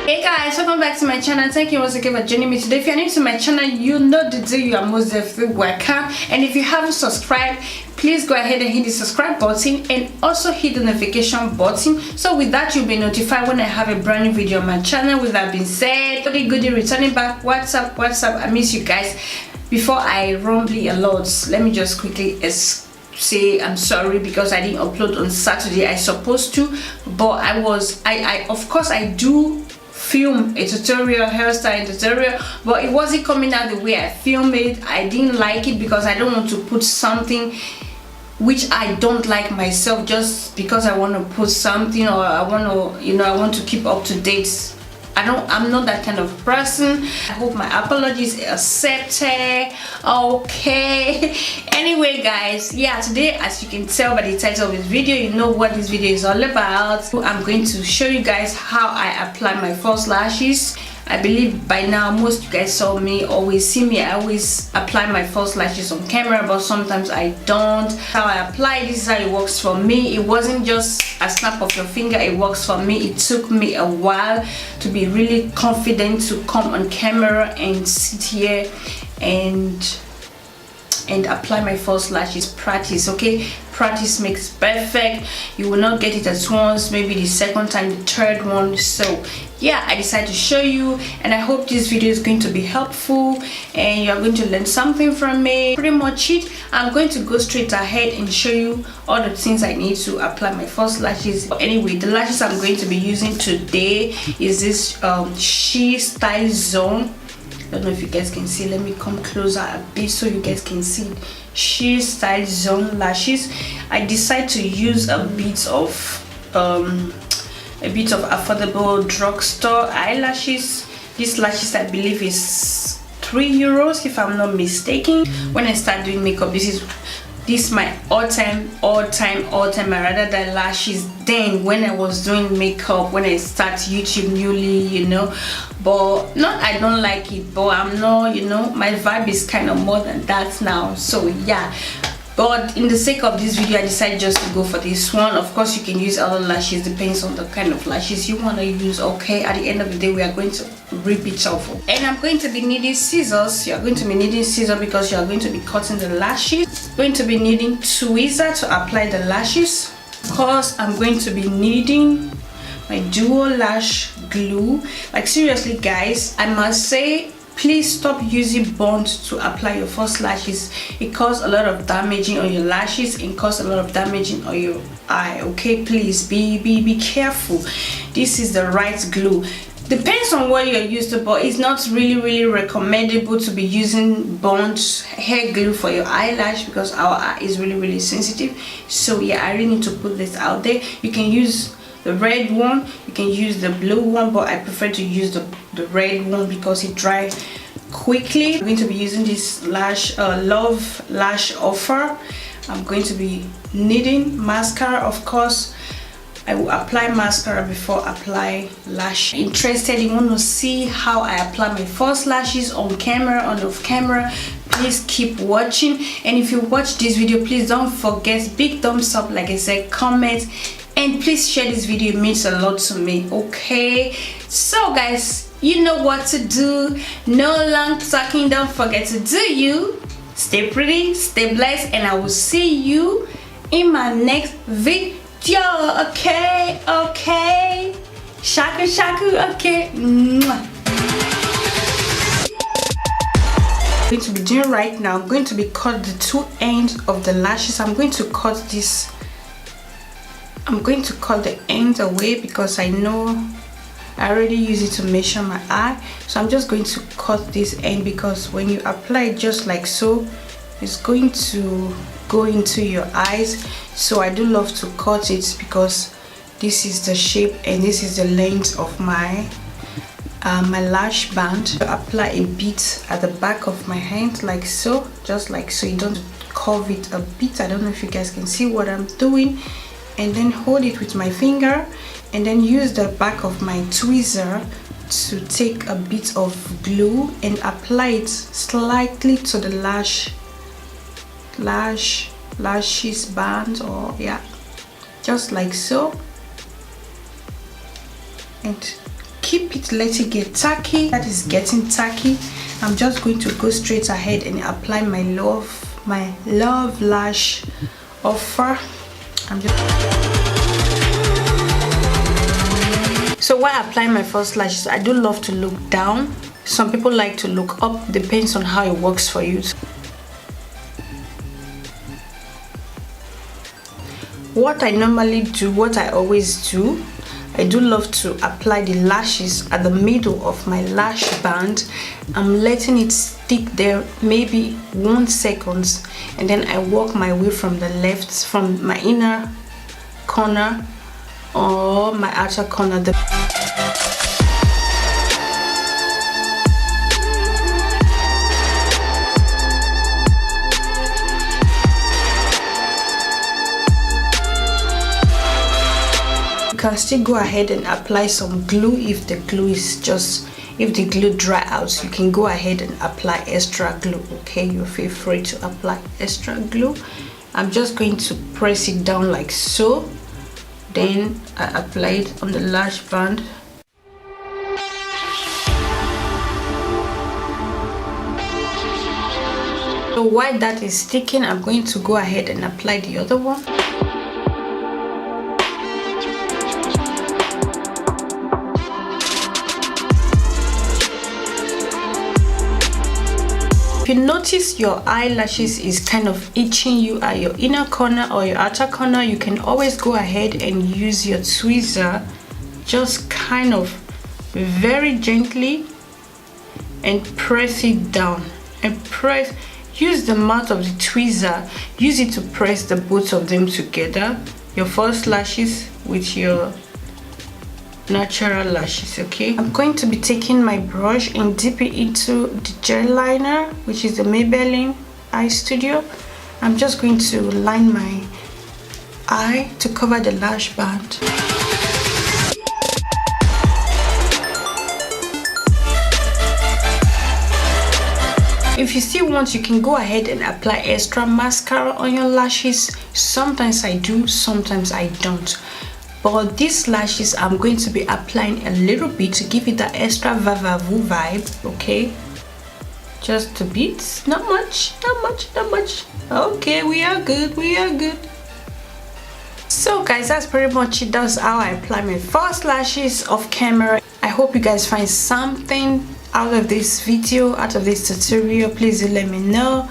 Hey guys, welcome back to my channel. Thank you once again for joining me today. If you're new to my channel, you know the day you are most definitely welcome. And if you haven't subscribed, please go ahead and hit the subscribe button and also hit the notification button, so with that you'll be notified when I have a brand new video on my channel. With that being said, goody returning back. What's up, I miss you guys. Before I rumble a lot, let me just quickly say I'm sorry because I didn't upload on Saturday. I supposed to, but I of course I do film a tutorial, hairstyle tutorial, but it wasn't coming out the way I filmed it. I didn't like it because I don't want to put something which I don't like myself just because I want to put something, or I want to, I want to keep up to date. I'm not that kind of person. I hope my apologies are accepted. Okay. Anyway guys, yeah, today, as you can tell by the title of this video, you know what this video is all about. I'm going to show you guys how I apply my false lashes. I believe by now most of you guys saw me, always see me. I always apply my false lashes on camera, but sometimes I don't. How I apply, this is how it works for me. It wasn't just a snap of your finger. It works for me. It took me a while to be really confident to come on camera and sit here and apply my false lashes. Practice, okay? Practice makes perfect. You will not get it at once, maybe the second time, the third one. So yeah, I decided to show you, and I hope this video is going to be helpful and you're going to learn something from me. Pretty much it. I'm going to go straight ahead and show you all the things I need to apply my false lashes. But anyway, the lashes I'm going to be using today is this She Style Zone. I don't know if you guys can see. Let me come closer a bit so you guys can see. She Style Zone lashes. I decided to use a bit of affordable drugstore eyelashes. These lashes I believe is €3 if I'm not mistaken. When I start doing makeup, this is my all-time I rather than lashes then when I was doing makeup, when I start YouTube newly, but not I don't like it, but I'm not, my vibe is kind of more than that now. So yeah, but in the sake of this video I decided just to go for this one. Of course you can use other lashes, depends on the kind of lashes you want to use. Okay, at the end of the day we are going to rip it off, and I'm going to be needing scissors. You're going to be needing scissors because you are going to be cutting the lashes. Going to be needing tweezer to apply the lashes. Of course I'm going to be needing my dual lash glue. Like seriously guys, I must say, please stop using bond to apply your false lashes. It causes a lot of damaging on your lashes and causes a lot of damaging on your eye. Okay, please be careful. This is the right glue. Depends on what you're used to, but it's not really recommendable to be using bond hair glue for your eyelash because our eye is really sensitive. So yeah, I really need to put this out there. You can use the red one, you can use the blue one, but I prefer to use the red one because it dries quickly. I'm going to be using this Love Lash Offer. I'm going to be needing mascara. Of course I will apply mascara before apply lash. Interested, you want to see how I apply my false lashes on camera, on off camera, please keep watching. And if you watch this video, please don't forget big thumbs up, like I said, comment, and please share this video. It means a lot to me. Okay, so guys, you know what to do. No long talking, don't forget to do you. Stay pretty, stay blessed, and I will see you in my next video. Okay, shaku, okay. Mwah. Going to be doing right now, I'm going to be cut the two ends of the lashes. I'm going to cut this, I'm going to cut the ends away because I know I already use it to measure my eye. So I'm just going to cut this end because when you apply it just like so, it's going to go into your eyes. So I do love to cut it because this is the shape and this is the length of my my lash band. Apply a bit at the back of my hand like so, just like so. You don't curve it a bit. I don't know if you guys can see what I'm doing. And then hold it with my finger and then use the back of my tweezer to take a bit of glue and apply it slightly to the lashes band, or yeah, just like so, and keep it, let it get tacky. That is getting tacky. I'm just going to go straight ahead and apply my love lash offer. So while applying my false lashes, I do love to look down. Some people like to look up, depends on how it works for you. What I normally do, what I always do, I do love to apply the lashes at the middle of my lash band. I'm letting it stick there maybe 1 second, and then I work my way from the left, from my inner corner or my outer corner. You can still go ahead and apply some glue if the glue dry out. You can go ahead and apply extra glue. Okay, you feel free to apply extra glue. I'm just going to press it down like so, then I apply it on the lash band. So while that is sticking, I'm going to go ahead and apply the other one. If you notice your eyelashes is kind of itching you at your inner corner or your outer corner, you can always go ahead and use your tweezer, just kind of very gently, and press it down, and use the mouth of the tweezer, use it to press the both of them together, your false lashes with your natural lashes. Okay, I'm going to be taking my brush and dip it into the gel liner, which is the Maybelline Eye Studio. I'm just going to line my eye to cover the lash band. If you still want, you can go ahead and apply extra mascara on your lashes. Sometimes I do, sometimes I don't. But these lashes, I'm going to be applying a little bit to give it that extra vavavoom vibe. Okay, just a bit, not much. Okay, we are good. So guys, that's pretty much it. That's how I apply my false lashes off camera. I hope you guys find something out of this video, out of this tutorial. Please do let me know.